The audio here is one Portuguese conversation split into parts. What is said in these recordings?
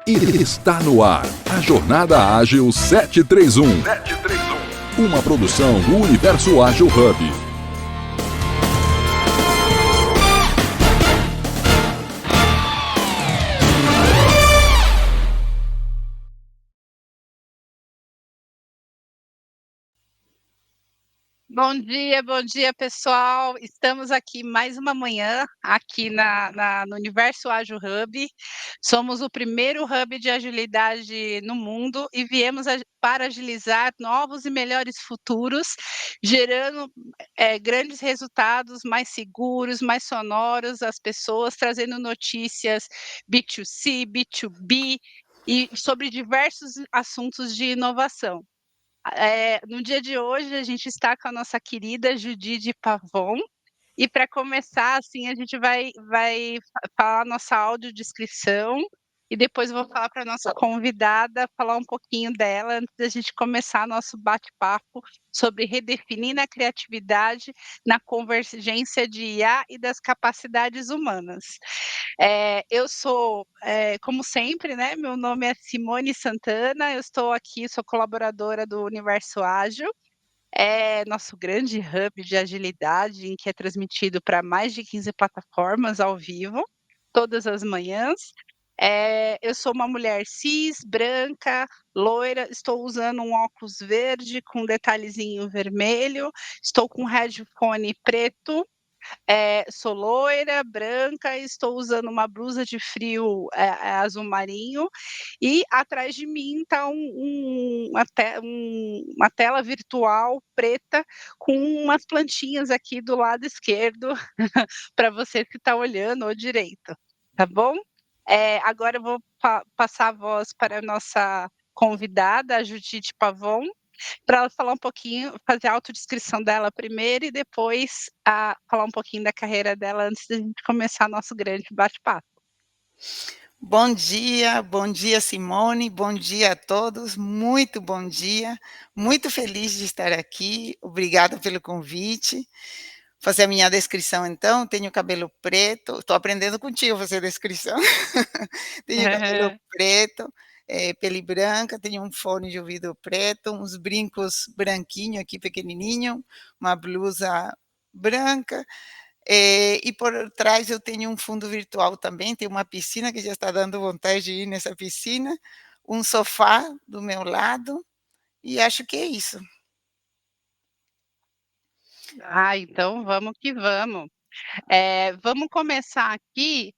E está no ar a Jornada Ágil 731. Uma produção do Universo Ágil Hub. Bom dia, pessoal. Estamos aqui mais uma manhã, aqui no Universo Ágil Hub. Somos o primeiro hub de agilidade no mundo e viemos para agilizar novos e melhores futuros, gerando grandes resultados, mais seguros, mais sonoros às pessoas, trazendo notícias B2C, B2B e sobre diversos assuntos de inovação. No dia de hoje, a gente está com a nossa querida Judite Pavon, e para começar, assim, a gente vai falar a nossa audiodescrição, e depois eu vou falar para a nossa convidada, falar um pouquinho dela, antes da gente começar nosso bate-papo sobre redefinindo a criatividade na convergência de IA e das capacidades humanas. Eu sou, como sempre, né, meu nome é Simone Santana, eu estou aqui, sou colaboradora do Universo Ágil, é nosso grande hub de agilidade, em que é transmitido para mais de 15 plataformas ao vivo, todas as manhãs. Eu sou uma mulher cis, branca, loira, estou usando um óculos verde com detalhezinho vermelho, estou com um headphone preto, sou loira, branca, estou usando uma blusa de frio, azul marinho, e atrás de mim está uma tela virtual preta com umas plantinhas aqui do lado esquerdo, para você que está olhando, ou direito, tá bom? Agora eu vou passar a voz para a nossa convidada, a Judite Pavon, para ela falar um pouquinho, fazer a autodescrição dela primeiro e depois falar um pouquinho da carreira dela antes da gente começar nosso grande bate-papo. Bom dia Simone, bom dia a todos, muito bom dia, muito feliz de estar aqui, obrigada pelo convite. Fazer a minha descrição então, tenho cabelo preto, estou aprendendo contigo a fazer a descrição. Tenho cabelo preto, pele branca, tenho um fone de ouvido preto, uns brincos branquinho aqui pequenininho, uma blusa branca, e por trás eu tenho um fundo virtual também, tem uma piscina que já está dando vontade de ir nessa piscina, um sofá do meu lado, e acho que é isso. Então vamos que vamos. Vamos começar aqui,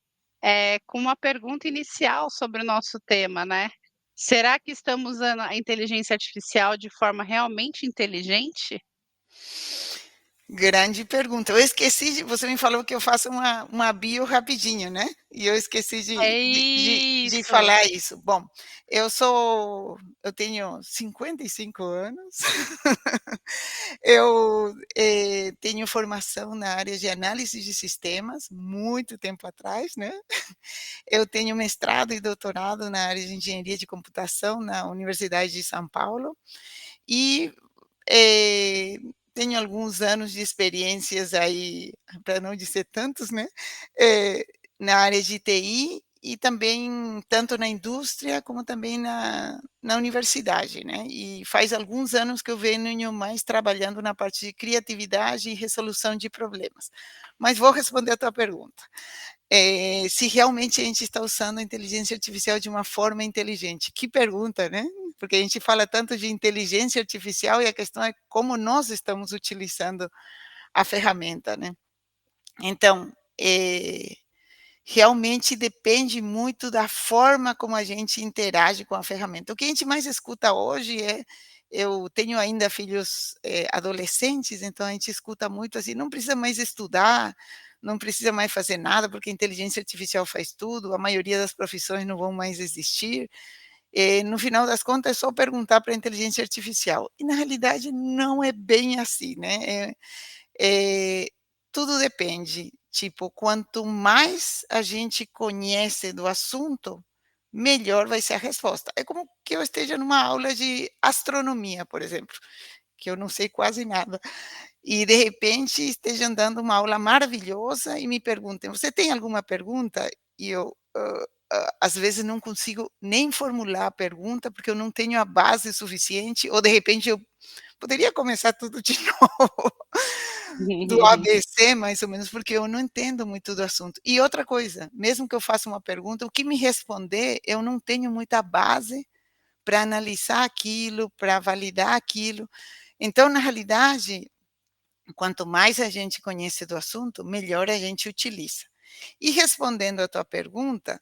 com uma pergunta inicial sobre o nosso tema, né. Será que estamos usando a inteligência artificial de forma realmente inteligente? Grande pergunta. Eu esqueci de você me falou que eu faço uma bio rapidinho, né, e eu esqueci É de isso. falar isso. Bom, eu tenho 55 anos, eu, tenho formação na área de análise de sistemas, muito tempo atrás, né. Eu tenho mestrado e doutorado na área de engenharia de computação na Universidade de São Paulo e eh, tenho alguns anos de experiências aí, para não dizer tantos, né, eh, na área de TI e também tanto na indústria como também na universidade, né, e faz alguns anos que eu venho mais trabalhando na parte de criatividade e resolução de problemas. Mas vou responder a tua pergunta. Se realmente a gente está usando a inteligência artificial de uma forma inteligente. Que pergunta, né? Porque a gente fala tanto de inteligência artificial e a questão é como nós estamos utilizando a ferramenta, né. Então, realmente depende muito da forma como a gente interage com a ferramenta. O que a gente mais escuta hoje eu tenho ainda filhos, adolescentes, então a gente escuta muito assim: "Não precisa mais estudar, não precisa mais fazer nada, porque a inteligência artificial faz tudo, a maioria das profissões não vão mais existir". No final das contas é só perguntar para a inteligência artificial. E na realidade não é bem assim, né, eh, tudo depende, tipo, quanto mais a gente conhece do assunto, melhor vai ser a resposta. É como que eu esteja numa aula de astronomia, por exemplo, que eu não sei quase nada, e de repente estejam dando uma aula maravilhosa e me perguntem: "Você tem alguma pergunta?" E eu, às vezes não consigo nem formular a pergunta, porque eu não tenho a base suficiente, ou de repente eu poderia começar tudo de novo, do ABC mais ou menos, porque eu não entendo muito do assunto. E outra coisa, mesmo que eu faça uma pergunta, o que me responder, eu não tenho muita base para analisar aquilo, para validar aquilo. Então, na realidade, quanto mais a gente conhece do assunto, melhor a gente utiliza. E respondendo à tua pergunta,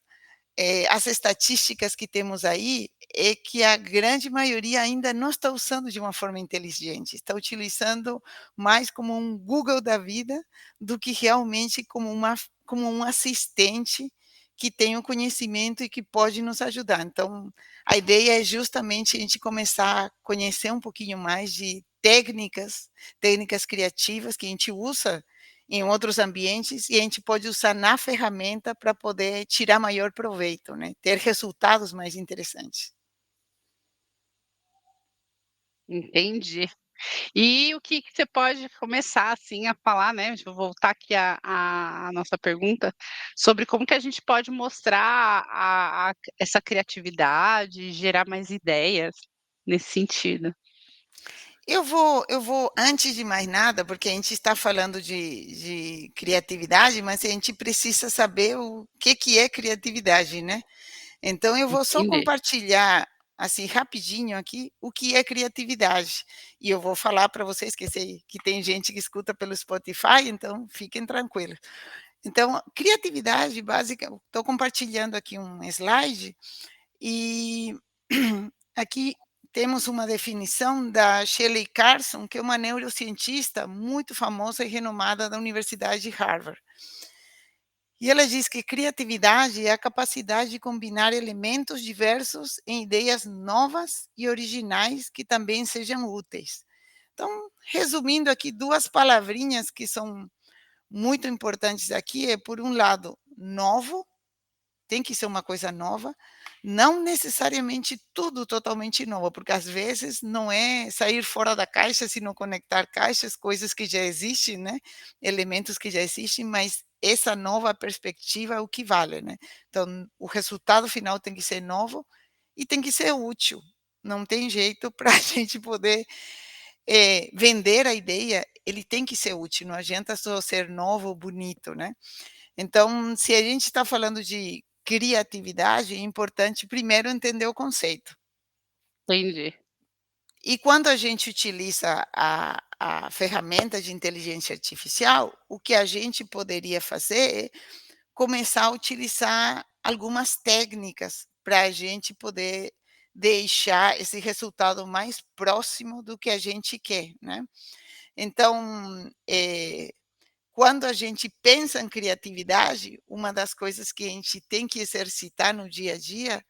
as estatísticas que temos aí é que a grande maioria ainda não está usando de uma forma inteligente, está utilizando mais como um Google da vida do que realmente como um assistente que tem o conhecimento e que pode nos ajudar. Então, a ideia é justamente a gente começar a conhecer um pouquinho mais de técnicas criativas que a gente usa em outros ambientes e a gente pode usar na ferramenta para poder tirar maior proveito, né, ter resultados mais interessantes. Entendi. E o que que você pode começar, assim, a falar, né, deixa eu voltar aqui a nossa pergunta, sobre como que a gente pode mostrar essa criatividade, gerar mais ideias nesse sentido. Eu vou antes de mais nada, porque a gente está falando de criatividade, mas a gente precisa saber o que é criatividade, né. Então eu vou só Entender. compartilhar, assim, rapidinho aqui, o que é criatividade. E eu vou falar para vocês que sei que tem gente que escuta pelo Spotify, então fiquem tranquilos. Então, criatividade básica, estou compartilhando aqui um slide e aqui temos uma definição da Shelley Carson, que é uma neurocientista muito famosa e renomada da Universidade de Harvard. E ela diz que criatividade é a capacidade de combinar elementos diversos em ideias novas e originais que também sejam úteis. Então, resumindo aqui, duas palavrinhas que são muito importantes aqui é, por um lado, novo, tem que ser uma coisa nova, não necessariamente tudo totalmente novo, porque às vezes não é sair fora da caixa, sino conectar caixas, coisas que já existem, né, elementos que já existem, mas essa nova perspectiva é o que vale, né. Então, o resultado final tem que ser novo e tem que ser útil, não tem jeito para a gente poder, vender a ideia, ele tem que ser útil, não adianta só ser novo ou bonito, né. Então, se a gente está falando de criatividade, é importante primeiro entender o conceito. Entendi, E quando a gente utiliza a ferramenta de inteligência artificial, o que a gente poderia fazer é começar a utilizar algumas técnicas para a gente poder deixar esse resultado mais próximo do que a gente quer, né. Então, quando a gente pensa em criatividade, uma das coisas que a gente tem que exercitar no dia a dia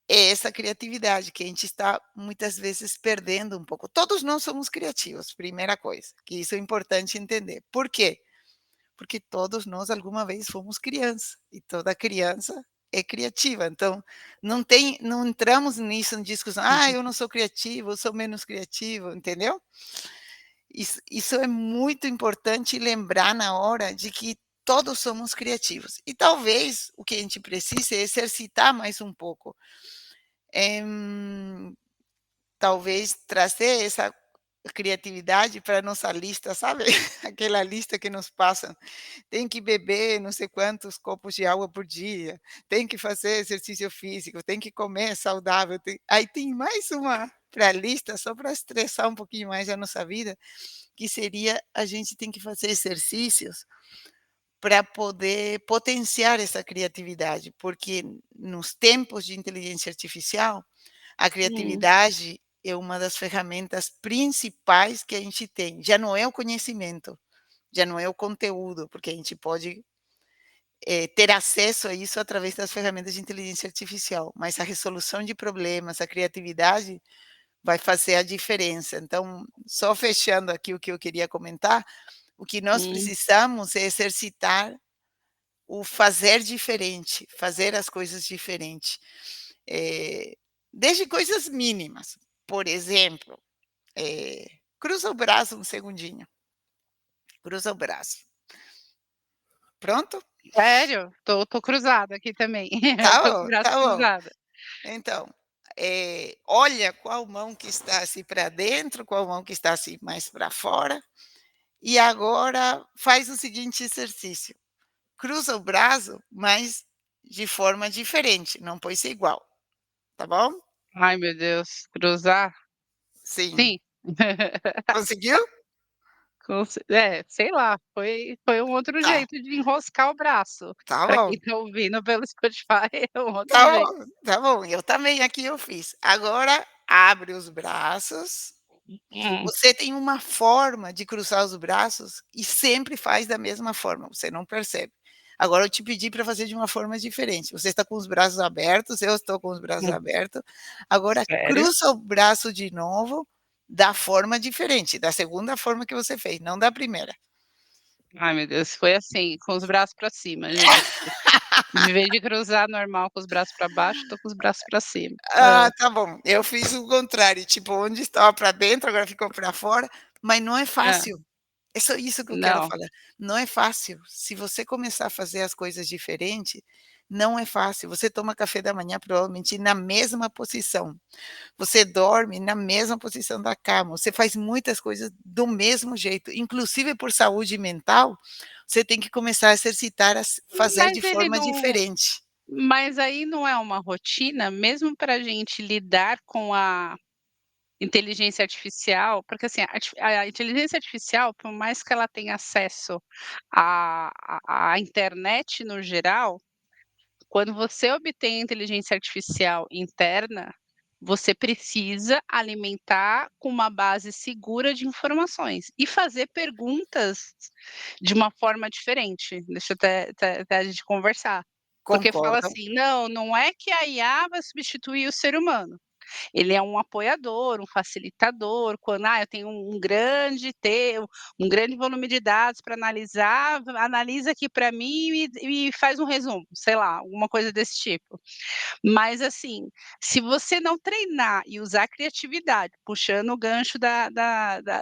é essa criatividade, que a gente está muitas vezes perdendo um pouco. Todos nós somos criativos, primeira coisa, que isso é importante entender. Por quê? Porque todos nós alguma vez fomos criança, e toda criança é criativa, então não entramos nisso em discussão: "Ah, eu não sou criativo, eu sou menos criativo", entendeu? Isso é muito importante lembrar na hora de que todos somos criativos. E talvez o que a gente precise é exercitar mais um pouco. Talvez trazer essa criatividade para nossa lista, sabe, aquela lista que nos passam. Tem que beber não sei quantos copos de água por dia, tem que fazer exercício físico, tem que comer saudável, aí tem mais uma pra lista só para estressar um pouquinho mais a nossa vida, que seria a gente tem que fazer exercícios para poder potenciar essa criatividade, porque nos tempos de inteligência artificial, a hum, criatividade é uma das ferramentas principais que a gente tem. Já não é o conhecimento, já não é o conteúdo, porque a gente pode, ter acesso a isso através das ferramentas de inteligência artificial, mas a resolução de problemas, a criatividade vai fazer a diferença. Então, só fechando aqui o que eu queria comentar, o que nós hum, precisamos é exercitar o fazer diferente, fazer as coisas diferente. Desde coisas mínimas, por exemplo, cruza o braço um segundinho, cruza o braço. Pronto? Sério? Tô cruzada aqui também. Tá Tô com o bom, braço tá bom. cruzado. Então, olha qual mão que está assim para dentro, qual mão que está assim mais para fora, e agora faz o seguinte exercício: cruza o braço, mas de forma diferente, não pode ser igual, tá bom? Ai, meu Deus, cruzar? Sim. Sim. Conseguiu? Sei lá, foi um outro Tá, jeito de enroscar o braço. tá Para bom, quem tá ouvindo pelo Spotify, é um outro tá jeito. bom, tá bom. Eu também aqui eu fiz. Agora abre os braços. Hum. Você tem uma forma de cruzar os braços e sempre faz da mesma forma, você não percebe. Agora eu te pedi para fazer de uma forma diferente. Você está com os braços abertos, eu estou com os braços Hum. abertos. Agora Sério? cruza o braço de novo da forma diferente, da segunda forma que você fez, não da primeira. Ai, meu Deus, foi assim, com os braços para cima, gente. Em vez de cruzar normal com os braços para baixo, tô com os braços para cima. Ah, tá bom. Eu fiz o contrário, tipo, onde estava para dentro, agora ficou para fora, mas não é Hã. fácil. É só isso que eu quero Não. falar. Não é fácil. Se você começar a fazer as coisas diferente, não é fácil. Você toma café da manhã provavelmente na mesma posição. Você dorme na mesma posição da cama. Você faz muitas coisas do mesmo jeito. Inclusive por saúde mental, você tem que começar a exercitar, fazer de Mas ele forma não diferente. mas aí não é uma rotina, mesmo para a gente lidar com a inteligência artificial, porque assim, a inteligência artificial, por mais que ela tenha acesso à internet no geral, quando você obtém inteligência artificial interna, você precisa alimentar com uma base segura de informações e fazer perguntas de uma forma diferente. Deixa eu até a gente conversar. Porque fala Concordo. assim: "Não, não é que a IA vai substituir o ser humano". Ele é um apoiador, um facilitador, quando, eu tenho um grande volume de dados para analisar, analisa aqui para mim e faz um resumo, sei lá, alguma coisa desse tipo. Mas assim, se você não treinar e usar a criatividade, puxando o gancho da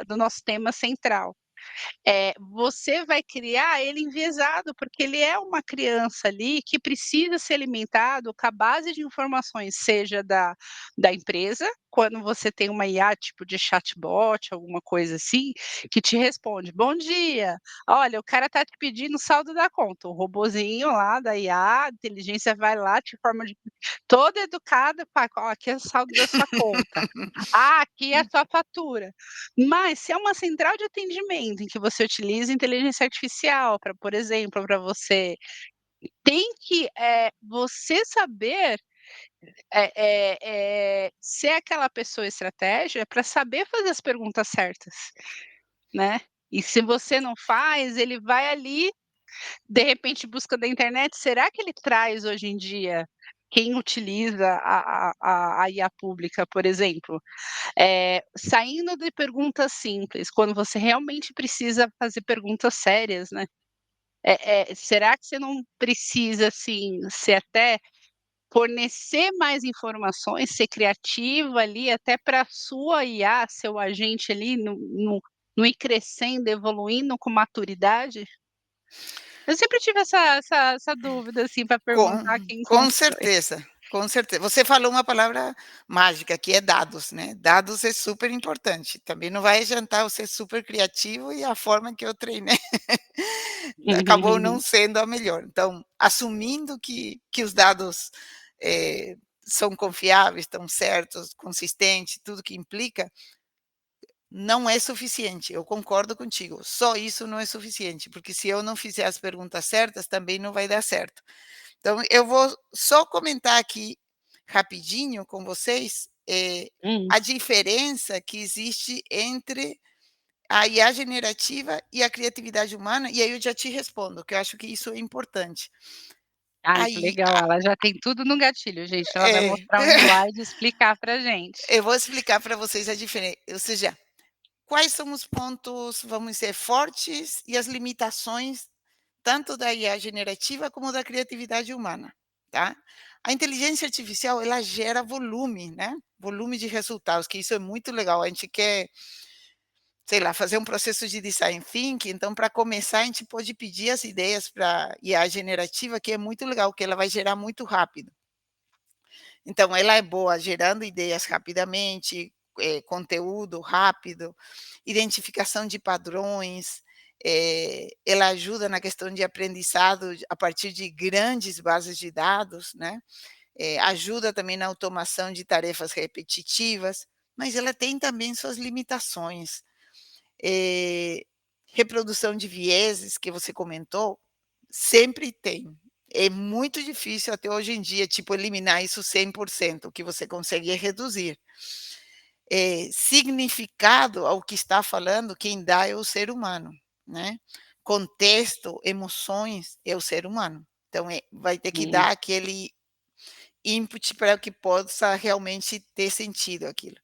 do nosso tema central, você vai criar ele enviesado, porque ele é uma criança ali que precisa ser alimentado com a base de informações, seja da empresa, quando você tem uma IA tipo de chatbot, alguma coisa assim, que te responde: "Bom dia, olha, o cara está te pedindo o saldo da conta", o robozinho lá da IA, a inteligência vai lá, te forma de toda educada, pá, "Ó, aqui é o saldo da sua conta. Ah, aqui é a sua fatura". Mas se é uma central de atendimento em que você utiliza inteligência artificial para, por exemplo, para você tem que, você saber, ser aquela pessoa estratégia para saber fazer as perguntas certas, né. E se você não faz, ele vai ali, de repente busca da internet, será que ele traz hoje em dia, quem utiliza a IA pública, por exemplo, saindo de perguntas simples, quando você realmente precisa fazer perguntas sérias, né. Será que você não precisa, assim, ser até fornecer mais informações, ser criativa ali, até para a sua IA, seu agente ali, não ir crescendo, evoluindo com maturidade? Eu sempre tive essa dúvida, assim, para Com perguntar a quem com constrói. certeza, com certeza. Você falou uma palavra mágica, que é dados, né. Dados é super importante. Também não vai adiantar eu ser super criativo e a forma que eu treinei acabou não sendo a melhor. Então, assumindo que os dados, são confiáveis, estão certos, consistentes, tudo que implica, não é suficiente, eu concordo contigo. Só isso não é suficiente, porque se eu não fizer as perguntas certas, também não vai dar certo. Então, eu vou só comentar aqui rapidinho com vocês, Hum. a diferença que existe entre a IA generativa e a criatividade humana, e aí eu já te respondo, que eu acho que isso é importante. Ai, que Aí legal, ela já tem tudo no gatilho, gente, ela vai é, mostrar um slide e explicar pra gente. eu vou explicar para vocês a diferença, ou seja, quais são os pontos, vamos dizer, fortes e as limitações tanto da IA generativa como da criatividade humana, tá? A inteligência artificial, ela gera volume, né, volume de resultados, que isso é muito legal. A gente quer, sei lá, fazer um processo de design thinking, então para começar a gente pode pedir as ideias pra IA generativa, que é muito legal, que ela vai gerar muito rápido. Então ela é boa gerando ideias rapidamente, conteúdo rápido, identificação de padrões, ela ajuda na questão de aprendizado a partir de grandes bases de dados, né, ajuda também na automação de tarefas repetitivas, mas ela tem também suas limitações. Eh, Reprodução de vieses que você comentou, sempre tem. É muito difícil até hoje em dia, tipo, eliminar isso 100%. O que você consegue é reduzir. Significado ao que está falando, quem dá é o ser humano, né. Contexto, emoções, é o ser humano. Então, vai ter que Hum, dar aquele input para que possa realmente ter sentido aquilo.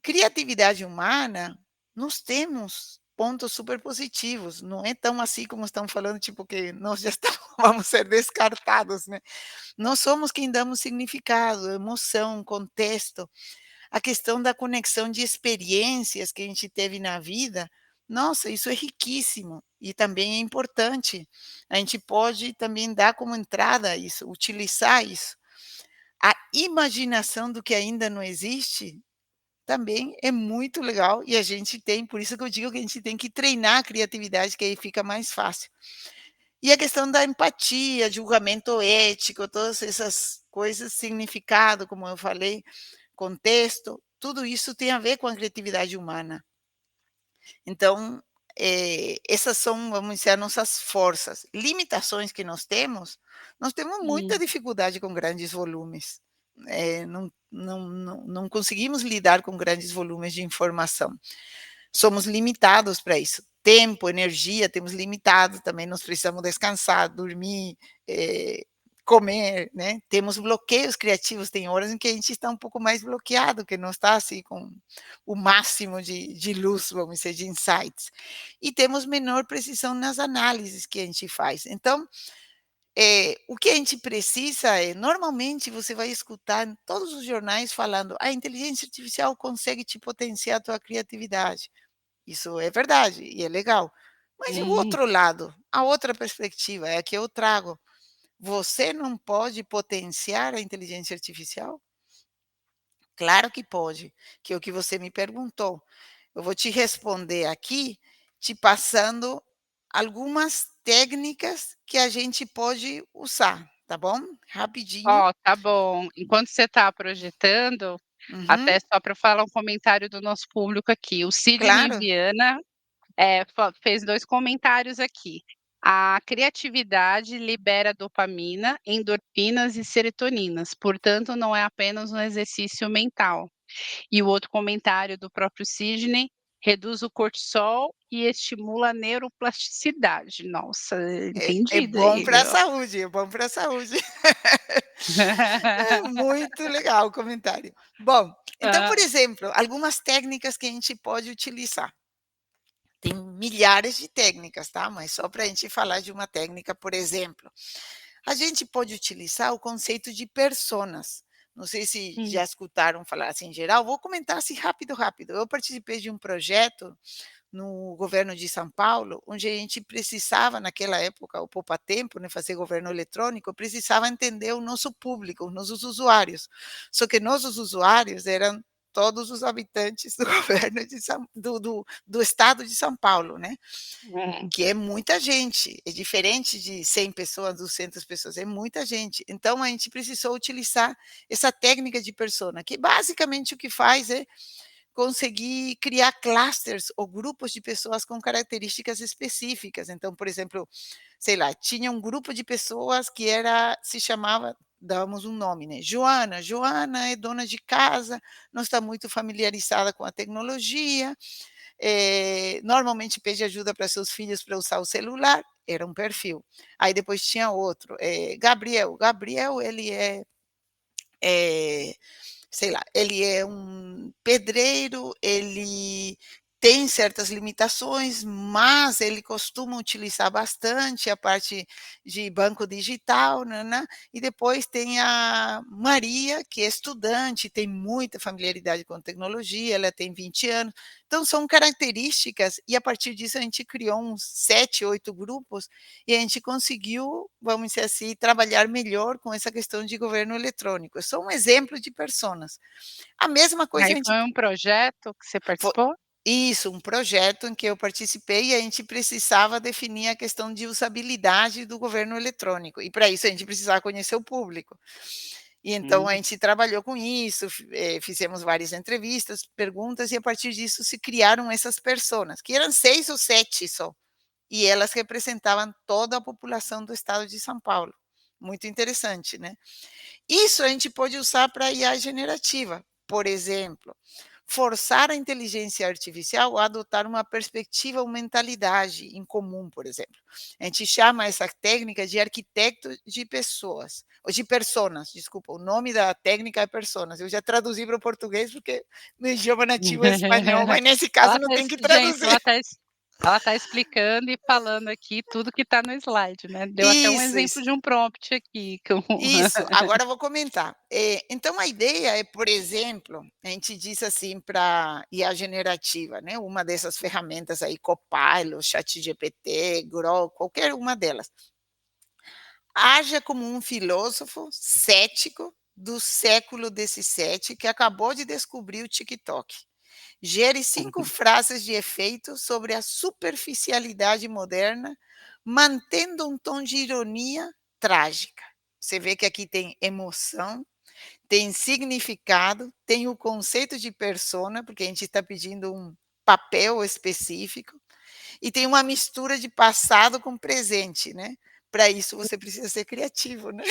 Criatividade humana, nós temos pontos super positivos, não é tão assim como estão falando, tipo, que nós já estamos vamos ser descartados, né. Nós somos quem damos significado, emoção, contexto, a questão da conexão de experiências que a gente teve na vida, nossa, isso é riquíssimo e também é importante. A gente pode também dar como entrada isso, utilizar isso. A imaginação do que ainda não existe também é muito legal e a gente tem, por isso que eu digo que a gente tem que treinar a criatividade, que aí fica mais fácil. E a questão da empatia, julgamento ético, todas essas coisas, significado, como eu falei, contexto, tudo isso tem a ver com a criatividade humana. Então, essas são, vamos dizer, as nossas forças. Limitações que nós temos muita hum, dificuldade com grandes volumes. Não conseguimos lidar com grandes volumes de informação. Somos limitados para isso. Tempo, energia, temos limitado também, nós precisamos descansar, dormir, eh, comer, né. Temos bloqueios criativos, tem horas em que a gente está um pouco mais bloqueado, que não está assim com o máximo de luz, vamos dizer, de insights. E temos menor precisão nas análises que a gente faz. Então, o que a gente precisa é, normalmente você vai escutar em todos os jornais falando: "A inteligência artificial consegue te potenciar a tua criatividade". Isso é verdade e é legal. Mas e o hum, outro lado? A outra perspectiva é a que eu trago. Você não pode potenciar a inteligência artificial? Claro que pode, que é o que você me perguntou. Eu vou te responder aqui, te passando algumas técnicas que a gente pode usar, tá bom? Rapidinho. ó, tá bom. Enquanto você está projetando, Uhum, até só para falar um comentário do nosso público aqui, o Sidney claro. Viana, fez 2 comentários aqui. A criatividade libera dopamina, endorfinas e serotoninas, portanto não é apenas um exercício mental. E o outro comentário do próprio Sidney, reduz o cortisol e estimula a neuroplasticidade. Nossa, É entendido bom aí, para a viu. saúde, é bom para a saúde. É muito legal o comentário. Bom, então, Hã, por exemplo, algumas técnicas que a gente pode utilizar. Tem milhares de técnicas, tá? Mas só para a gente falar de uma técnica, por exemplo, a gente pode utilizar o conceito de personas. Não sei se hum, já escutaram falar assim em geral, vou comentar assim rápido, rápido. Eu participei de um projeto no governo de São Paulo, onde a gente precisava, naquela época, o poupa tempo, né, fazer governo eletrônico, precisava entender o nosso público, os nossos usuários. Só que nossos usuários eram todos os habitantes do governo de São do estado de São Paulo, né, é. que é muita gente, é diferente de 100 pessoas, 200 pessoas, é muita gente. Então a gente precisou utilizar essa técnica de persona, que basicamente o que faz é conseguir criar clusters ou grupos de pessoas com características específicas. Então, por exemplo, sei lá, tinha um grupo de pessoas que era se chamava, dávamos um nome, né, Joana. Joana é dona de casa, não está muito familiarizada com a tecnologia, normalmente pede ajuda para seus filhos para usar o celular, era um perfil. Aí depois tinha outro, Gabriel. Gabriel ele é sei lá, ele é um pedreiro, ele tem certas limitações, mas ele costuma utilizar bastante a parte de banco digital, nã e depois tem a Maria, que é estudante, tem muita familiaridade com tecnologia, ela tem 20 anos. Então são características e a partir disso a gente criou uns 7, 8 grupos, e a gente conseguiu, vamos dizer assim, trabalhar melhor com essa questão de governo eletrônico. É só um exemplo de personas. A mesma coisa Aí a gente foi um projeto que você fo participou? isso, um projeto em que eu participei e a gente precisava definir a questão de usabilidade do governo eletrônico, e para isso a gente precisava conhecer o público. E então a Hum. gente trabalhou com isso, fizemos várias entrevistas, perguntas, e a partir disso se criaram essas personas, que eram 6 ou 7 só, e elas representavam toda a população do estado de São Paulo. Muito interessante, né. Isso a gente pode usar para IA generativa, por exemplo, forçar a inteligência artificial a adotar uma perspectiva ou mentalidade em comum, por exemplo. A gente chama essa técnica de arquiteto de pessoas, ou de personas, desculpa, o nome da técnica é personas. Eu já traduzi para o português porque meu idioma nativo é espanhol, mas nesse caso não tem que Gente, traduzir. ela tá explicando e falando aqui tudo que está no slide, né, deu até um Isso, exemplo isso. de um prompt aqui que eu Isso, agora eu vou comentar. Então a ideia é, por exemplo, a gente diz assim para IA generativa, né, uma dessas ferramentas aí, Copilot, ChatGPT, Grok, qualquer uma delas. Haja como um filósofo cético do século XVII que acabou de descobrir o TikTok. Gere 5 frases de efeito sobre a superficialidade moderna, mantendo um tom de ironia trágica. Você vê que aqui tem emoção, tem significado, tem o conceito de persona, porque a gente está pedindo um papel específico, e tem uma mistura de passado com presente, né. Para isso você precisa ser criativo, né.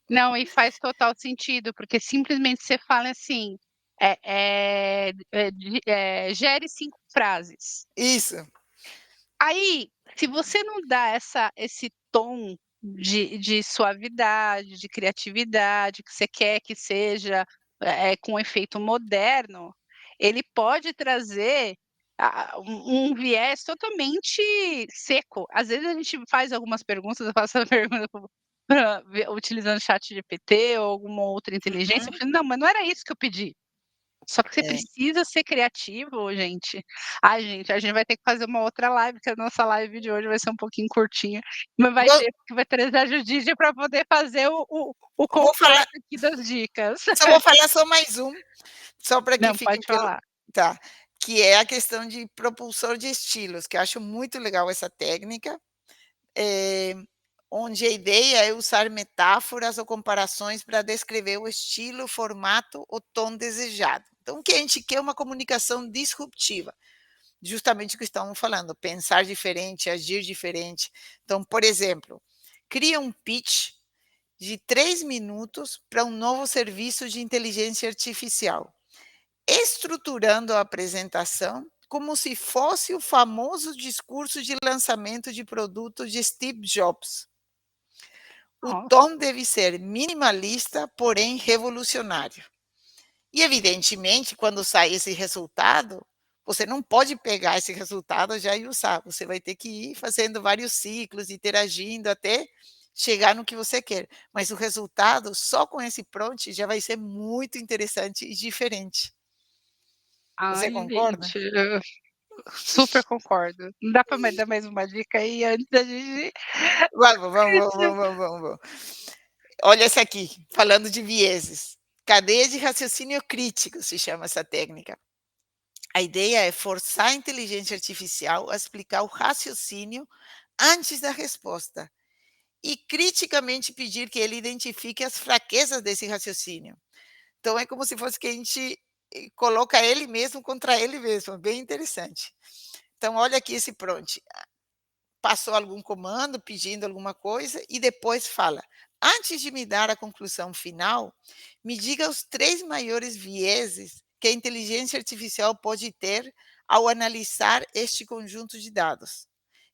Não, e faz total sentido, porque simplesmente você fala assim, gere 5 frases. Isso, Aí, se você não dá esse tom de suavidade, de criatividade, que você quer que seja, com efeito moderno, ele pode trazer um viés totalmente seco. Às vezes a gente faz algumas perguntas, eu faço a pergunta pra ver utilizando o ChatGPT ou alguma outra inteligência, eu uhum, falei: "Não, mas não era isso que eu pedi". Só que você é. precisa ser criativo, gente. Ai, gente, a gente vai ter que fazer uma outra live, que a nossa live de hoje vai ser um pouquinho curtinha, mas vai Vou ter que vai trazer a Judite para poder fazer o vou falar completo aqui das dicas. vou falar só mais um, só para que Não, fique pode pelo falar. tá, que é a questão de propulsor de estilos, que eu acho muito legal essa técnica, eh, onde a ideia é usar metáforas ou comparações para descrever o estilo, formato ou tom desejado. Então o que a gente quer é uma comunicação disruptiva, justamente o que estamos falando, pensar diferente, agir diferente. Então, por exemplo, cria um pitch de 3 minutos para um novo serviço de inteligência artificial, estruturando a apresentação como se fosse o famoso discurso de lançamento de produto de Steve Jobs. O Nossa. tom deve ser minimalista, porém revolucionário. E evidentemente, quando sai esse resultado, você não pode pegar esse resultado já e usar, você vai ter que ir fazendo vários ciclos, interagindo até chegar no que você quer. Mas o resultado, só com esse prompt, já vai ser muito interessante e diferente. Você Ai, concorda? gente, eu super concordo. Não dá para dar mais uma dica aí antes da gente Vamos, vamos, vamos, vamos, vamos, vamos. Olha essa aqui, falando de vieses. Cadeia de raciocínio crítico se chama essa técnica. A ideia é forçar a inteligência artificial a explicar o raciocínio antes da resposta e criticamente pedir que ele identifique as fraquezas desse raciocínio. Então é como se fosse que a gente coloca ele mesmo contra ele mesmo, é bem interessante. Então olha aqui esse prompt. Passou algum comando pedindo alguma coisa e depois fala: "Antes de me dar a conclusão final, me diga os 3 maiores vieses que a inteligência artificial pode ter ao analisar este conjunto de dados.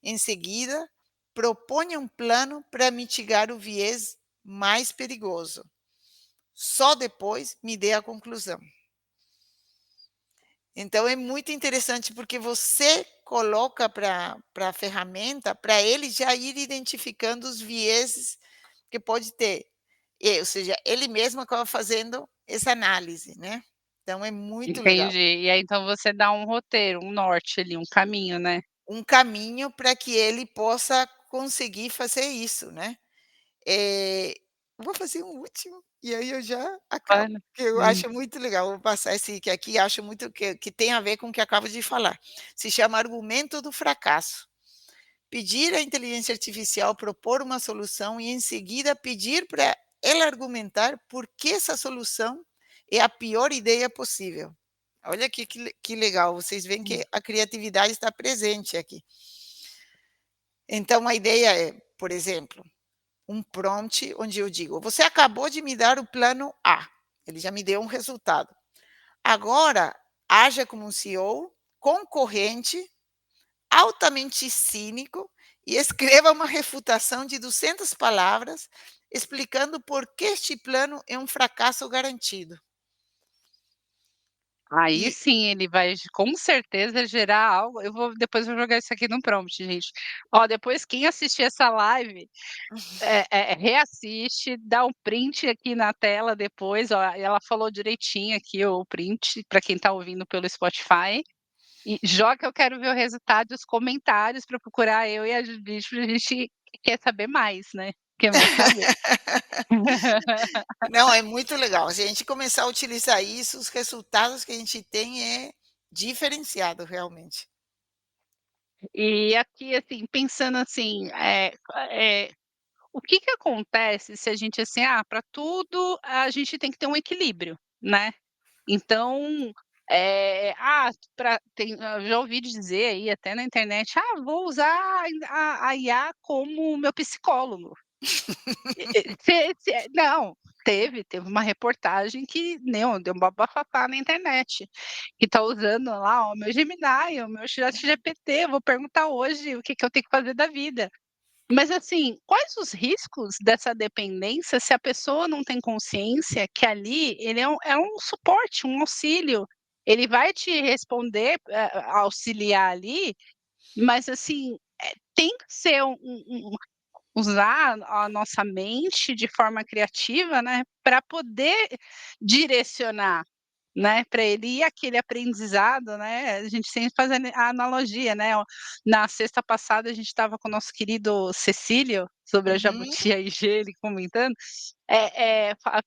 Em seguida, proponha um plano para mitigar o viés mais perigoso. Só depois me dê a conclusão". Então é muito interessante, porque você coloca para a ferramenta, para ele já ir identificando os vieses que pode ter. Ou seja, ele mesmo acaba fazendo essa análise, né. Então é muito legal. Entendi. E aí então você dá um roteiro, um norte ali, um caminho, né. Um caminho para que ele possa conseguir fazer isso, né. Eh, vou fazer um último, e aí eu já acabo, Olha. que eu Hum. acho muito legal. Vou passar esse que aqui acho muito que tem a ver com o que acabo de falar. Se chama argumento do fracasso. Pedir à inteligência artificial propor uma solução e, em seguida, pedir para ela argumentar por que essa solução é a pior ideia possível. Olha que legal, vocês veem que Hum. a criatividade está presente aqui. Então a ideia é, por exemplo, um prompt onde eu digo: "Você acabou de me dar o plano A", ele já me deu um resultado. "Agora, haja como um CEO concorrente, altamente cínico, e escreva uma refutação de 200 palavras, explicando por que este plano é um fracasso garantido". Aí E sim ele vai com certeza gerar algo, depois vou jogar isso aqui no prompt, gente. Ó, depois quem assistir essa live, reassiste, dá um print aqui na tela depois, ó, ela falou direitinho aqui o print, para quem está ouvindo pelo Spotify, e joga, eu quero ver o resultado e os comentários para procurar eu e a Judith, porque a gente quer saber mais, né, quer mais saber. não, é muito legal. Se a gente começar a utilizar isso, os resultados que a gente tem é diferenciado realmente. E aqui, assim, pensando assim, o que que acontece se a gente, assim, para tudo a gente tem que ter um equilíbrio, né. Então, eu já ouvi dizer aí até na internet: "Ah, vou usar a IA como meu psicólogo". Não, teve uma reportagem que deu um bafafá na internet, que tá usando lá o meu Gemini, o meu ChatGPT, vou perguntar hoje o que que eu tenho que fazer da vida. Mas assim, quais os riscos dessa dependência se a pessoa não tem consciência que ali ele é um suporte, um auxílio, ele vai te responder, auxiliar ali, mas assim, tem que ser usar a nossa mente de forma criativa, né, para poder direcionar, né, para ele ir aquele aprendizado, né, a gente sempre faz a analogia, né, na sexta passada a gente estava com o nosso querido Cecílio, sobre a Uhum. jabuti IG, ele comentando,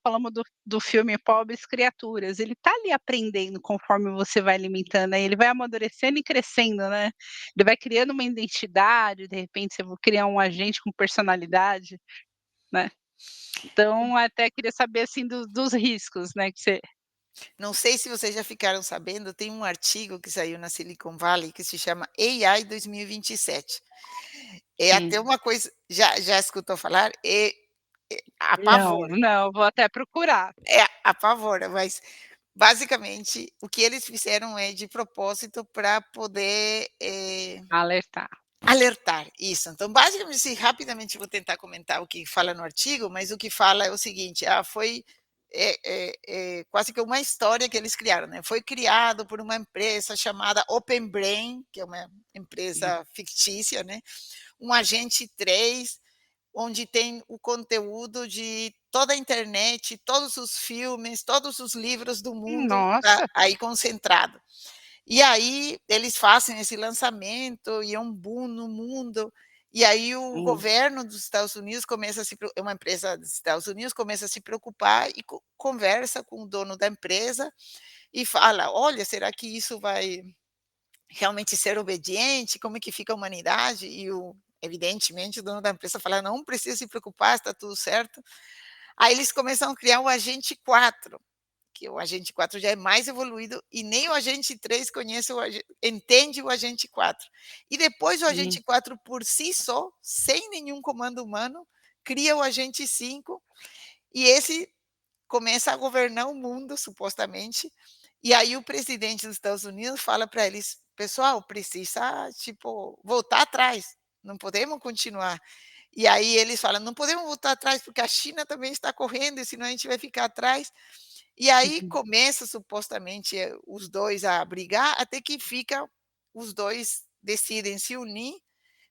falamos do filme Pobres Criaturas, ele tá ali aprendendo conforme você vai alimentando, aí ele vai amadurecendo e crescendo, né, ele vai criando uma identidade, de repente você vai criar um agente com personalidade, né. Então até queria saber, assim, dos riscos, né, que você Não sei se vocês já ficaram sabendo, tem um artigo que saiu na Silicon Valley que se chama AI 2027. É sim. até uma coisa, já escutou falar? Não, Apavora, não, vou até procurar. apavora, mas basicamente o que eles fizeram é de propósito para poder, Alertar. alertar, isso. Então, basicamente, se rapidamente vou tentar comentar o que fala no artigo, mas o que fala é o seguinte: foi, quase que uma história que eles criaram, né. Foi criado por uma empresa chamada Open Brain, que é uma Hum. empresa fictícia, né, um agente 3, onde tem o conteúdo de toda a internet, todos os filmes, todos os livros do mundo, tá Nossa. aí concentrado. E aí eles fazem esse lançamento e é um boom no mundo, e aí o Hum, governo dos Estados Unidos começa a se preo é uma empresa dos Estados Unidos, começa a se preocupar e conversa com o dono da empresa e fala: "Olha, será que isso vai realmente ser obediente? Como é que fica a humanidade?" E evidentemente o dono da empresa fala: "Não precisa se preocupar, está tudo certo". Aí eles começam a criar o agente 4, que o agente 4 já é mais evoluído e nem o agente 3 conhece entende o agente 4. E depois o hum. agente 4 por si só, sem nenhum comando humano, cria o agente 5 e esse começa a governar o mundo supostamente, e aí o presidente dos Estados Unidos fala para eles: "Pessoal, precisa, tipo, voltar atrás, não podemos continuar". E aí eles falam: "Não podemos voltar atrás, porque a China também está correndo e senão a gente vai ficar atrás". E aí Uhum. começa supostamente os 2 a brigar, até que fica os 2 decidem se unir,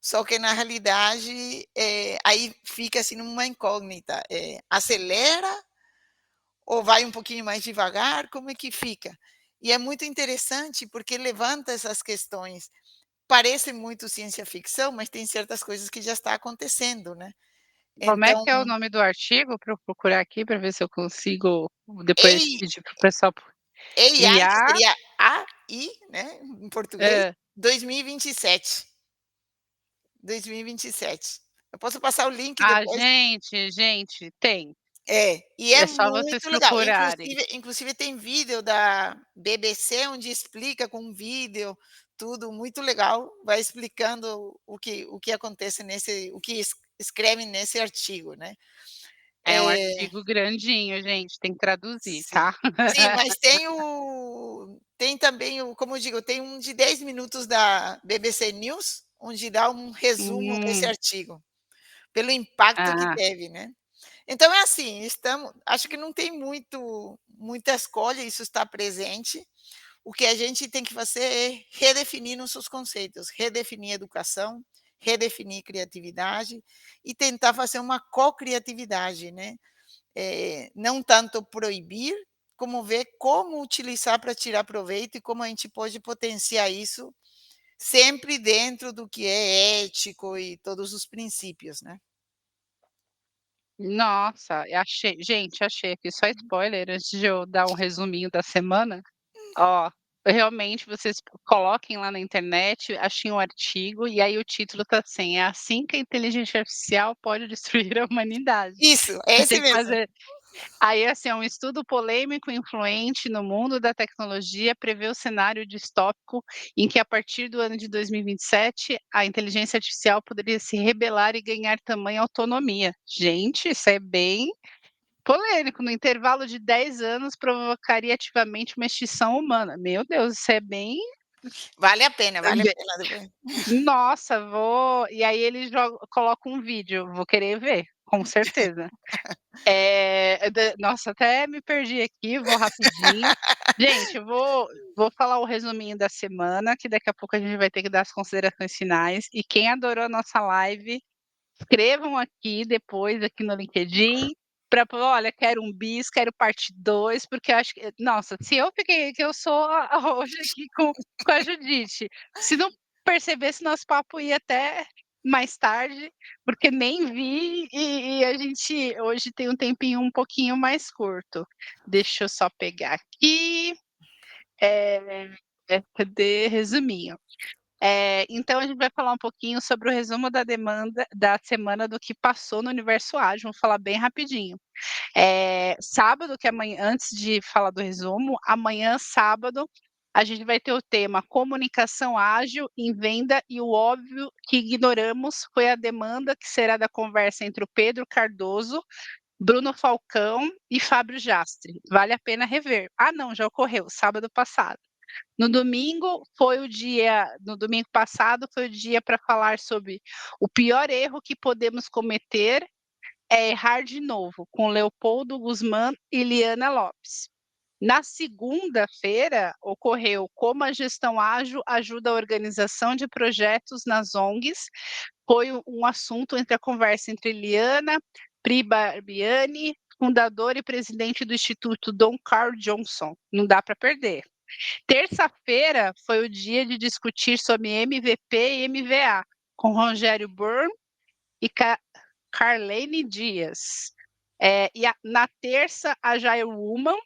só que na realidade, aí fica assim numa incógnita, acelera ou vai um pouquinho mais devagar, como é que fica? E é muito interessante porque levanta essas questões. Parece muito ciência ficção, mas tem certas coisas que já está acontecendo, né. Como é Então, que é o nome do artigo para eu procurar aqui para ver se eu consigo depois EI pedir para o pessoal AI, que IA. seria AI, né, em português, Hã. 2027, 2027. Eu posso passar o link Ah, depois. gente, tem. E é É só vocês muito legal. procurarem. Inclusive tem vídeo da BBC, onde explica com vídeo, tudo muito legal, vai explicando o que acontece nesse o que escreve nesse artigo, né. É um Eh artigo grandinho, gente, tem que traduzir, Sim. tá. Sim, mas tem também como eu digo, tem um de 10 minutos da BBC News, onde dá um resumo desse Hum. artigo, pelo impacto que Ah, teve, né. Então é assim, acho que não tem muita escolha, isso está presente. O que a gente tem que fazer é redefinir nossos conceitos, redefinir educação, redefinir criatividade e tentar fazer uma co-criatividade, né. Não tanto proibir, como ver como utilizar para tirar proveito e como a gente pode potenciar isso, sempre dentro do que é ético e todos os princípios, né. nossa, achei aqui só spoiler antes de eu dar um resuminho da semana. Ó, realmente vocês coloquem lá na internet, achem um artigo e aí o título tá assim: "É assim que a inteligência artificial pode destruir a humanidade". Isso, é Você esse tem que mesmo. fazer. Aí, assim, é um estudo polêmico e influente no mundo da tecnologia prevê o cenário distópico em que, a partir do ano de 2027, a inteligência artificial poderia se rebelar e ganhar tamanha autonomia. Gente, isso é bem polêmico. No intervalo de 10 anos, provocaria ativamente uma extinção humana. Meu Deus, isso é bem. Vale a pena depois. Nossa, vou. E aí ele coloca um vídeo, vou querer ver, com certeza. Nossa, até me perdi aqui, vou rapidinho. Gente, eu vou falar o resuminho da semana, que daqui a pouco a gente vai ter que dar as considerações finais. E quem adorou a nossa live, escrevam aqui depois, aqui no LinkedIn, para "Olha, quero um bis, quero parte 2", porque eu acho que nossa, se eu fiquei que eu sou hoje aqui com a Judite, se não percebesse, nosso papo ia até mais tarde, porque nem vi e a gente hoje tem um tempinho um pouquinho mais curto. Deixa eu só pegar aqui, eh, cadê? Resuminho. Então a gente vai falar um pouquinho sobre o resumo da demanda da semana do que passou no Universo Ágil, vamos falar bem rapidinho. Sábado, que amanhã, antes de falar do resumo, amanhã, sábado, a gente vai ter o tema Comunicação Ágil em Venda, e o óbvio que ignoramos foi a demanda que será da conversa entre o Pedro Cardoso, Bruno Falcão e Fábio Jastre. Vale a pena rever. Ah, não, já ocorreu, sábado passado. No domingo passado foi o dia para falar sobre o pior erro que podemos cometer é errar de novo, com Leopoldo Guzmán e Liana Lopes. Na segunda-feira, ocorreu como a gestão ágil ajuda a organização de projetos nas ONGs. Foi um assunto entre a conversa entre Liana, Pri Barbiani, fundador e presidente do Instituto Dom Carl Johnson. Não dá para perder. Terça-feira foi o dia de discutir sobre MVP e MVA, com Rogério Byrne e Carlene Dias. Na terça, a Jair Woman,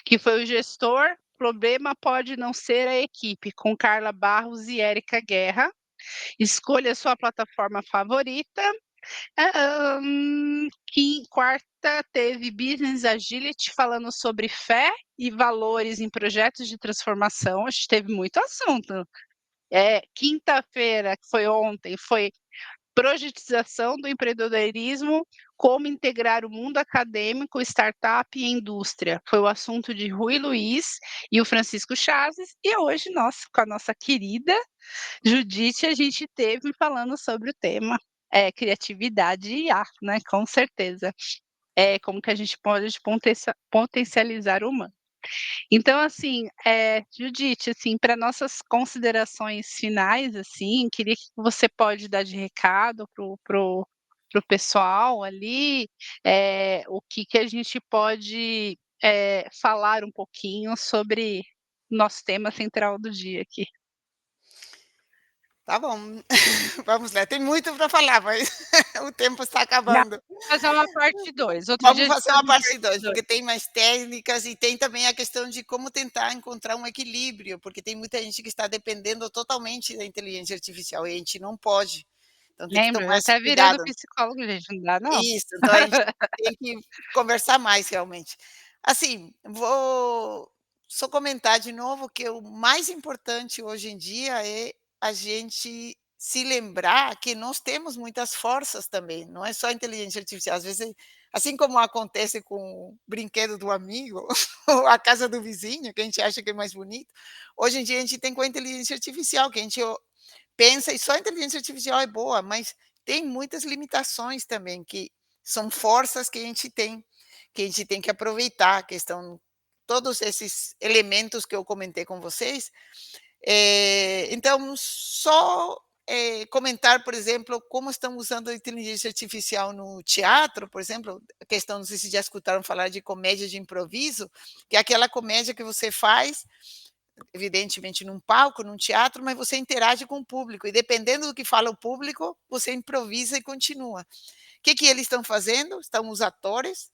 que foi o gestor. Problema pode não ser a equipe, com Carla Barros e Érica Guerra. Escolha sua plataforma favorita. Quarta teve Business Agility falando sobre fé e valores em projetos de transformação. A gente teve muito assunto. Quinta-feira, que foi ontem, foi projetização do empreendedorismo, como integrar o mundo acadêmico, startup e indústria. Foi o assunto de Rui Luiz e o Francisco Chaves. E hoje, com a nossa querida Judite, a gente teve falando sobre o tema criatividade e IA, né? Com certeza. como que a gente pode potencializar o humano. Então, assim, Judite, assim, para nossas considerações finais, assim, queria que você pode dar de recado pro pessoal ali, o que que a gente pode, falar um pouquinho sobre nosso tema central do dia aqui. Tá bom, vamos lá, tem muito para falar, mas o tempo está Dá acabando. pra fazer uma parte 2. Outro dia Vamos a gente fazer faz uma uma parte parte 2, 2. porque tem mais técnicas e tem também a questão de como tentar encontrar um equilíbrio, porque tem muita gente que está dependendo totalmente da inteligência artificial e a gente não pode. Então tem que Lembra, tomar já esse até virando cuidado. psicólogo, gente, não dá não. Isso, então a gente tem que conversar mais realmente. Assim, vou só comentar de novo que o mais importante hoje em dia é a gente se lembrar que nós temos muitas forças também, não é só a inteligência artificial, às vezes, assim como acontece com o brinquedo do amigo ou a casa do vizinho, que a gente acha que é mais bonito, hoje em dia a gente tem com a inteligência artificial, que a gente pensa e só a inteligência artificial é boa, mas tem muitas limitações também, que são forças que a gente tem que aproveitar, a questão todos esses elementos que eu comentei com vocês. Então só, comentar, por exemplo, como estão usando a inteligência artificial no teatro, por exemplo, a questão, não sei se já escutaram falar de comédia de improviso, que é aquela comédia que você faz evidentemente num palco, num teatro, mas você interage com o público e dependendo do que fala o público, você improvisa e continua. O que que eles estão fazendo? Estão os atores,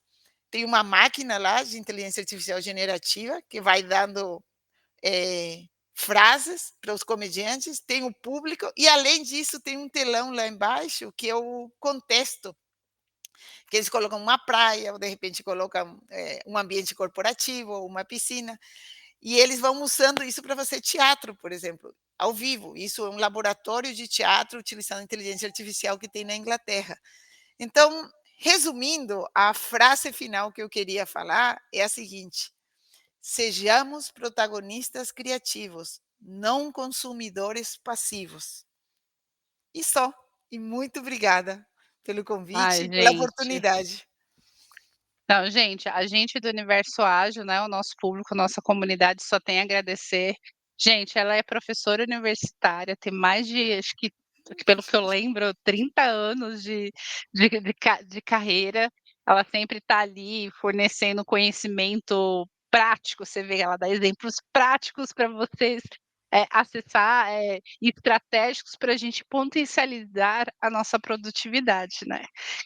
tem uma máquina lá de inteligência artificial generativa que vai dando, frases para os comediantes, tem o público e além disso tem um telão lá embaixo que é o contexto, que eles colocam uma praia ou de repente colocam, um ambiente corporativo ou uma piscina. E eles vão usando isso para fazer teatro, por exemplo, ao vivo. Isso é um laboratório de teatro utilizando inteligência artificial que tem na Inglaterra. Então, resumindo, a frase final que eu queria falar é a seguinte: sejamos protagonistas criativos, não consumidores passivos. E só. E muito obrigada pelo convite Ai, e pela gente. oportunidade. Não, gente, a gente do Universo Ágil, né, o nosso público, nossa comunidade só tem a agradecer. Gente, ela é professora universitária, tem mais de, acho que, pelo que eu lembro, 30 anos de carreira. Ela sempre está ali fornecendo conhecimento prático, você vê, ela dá exemplos práticos para vocês acessar, e estratégicos para a gente potencializar a nossa produtividade, né?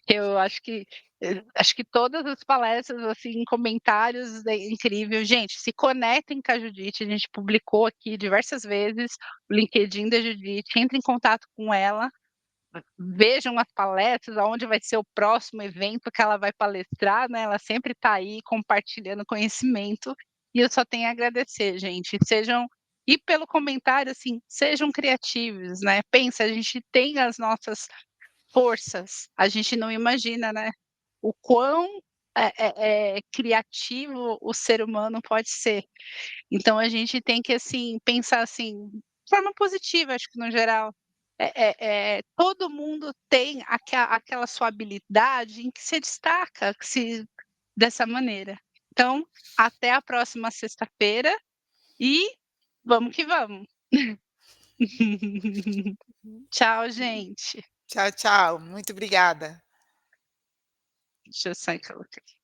Eu acho que todas as palestras, assim, comentários, é incrível. Gente, se conectem com a Judite, a gente publicou aqui diversas vezes o LinkedIn da Judite, entre em contato com ela, vejam as palestras, aonde vai ser o próximo evento que ela vai palestrar, né, ela sempre está aí compartilhando conhecimento, e eu só tenho a agradecer, gente. E pelo comentário, assim, sejam criativos, né, pensa, a gente tem as nossas forças, a gente não imagina, né, o quão criativo o ser humano pode ser. Então a gente tem que, assim, pensar, assim, de forma positiva, acho que no geral. Todo mundo tem aquela sua habilidade em que se destaca, que se dessa maneira. Então, até a próxima sexta-feira e vamos que vamos. Tchau, gente. Tchau, tchau. Muito obrigada. Deixa eu só colocar aqui.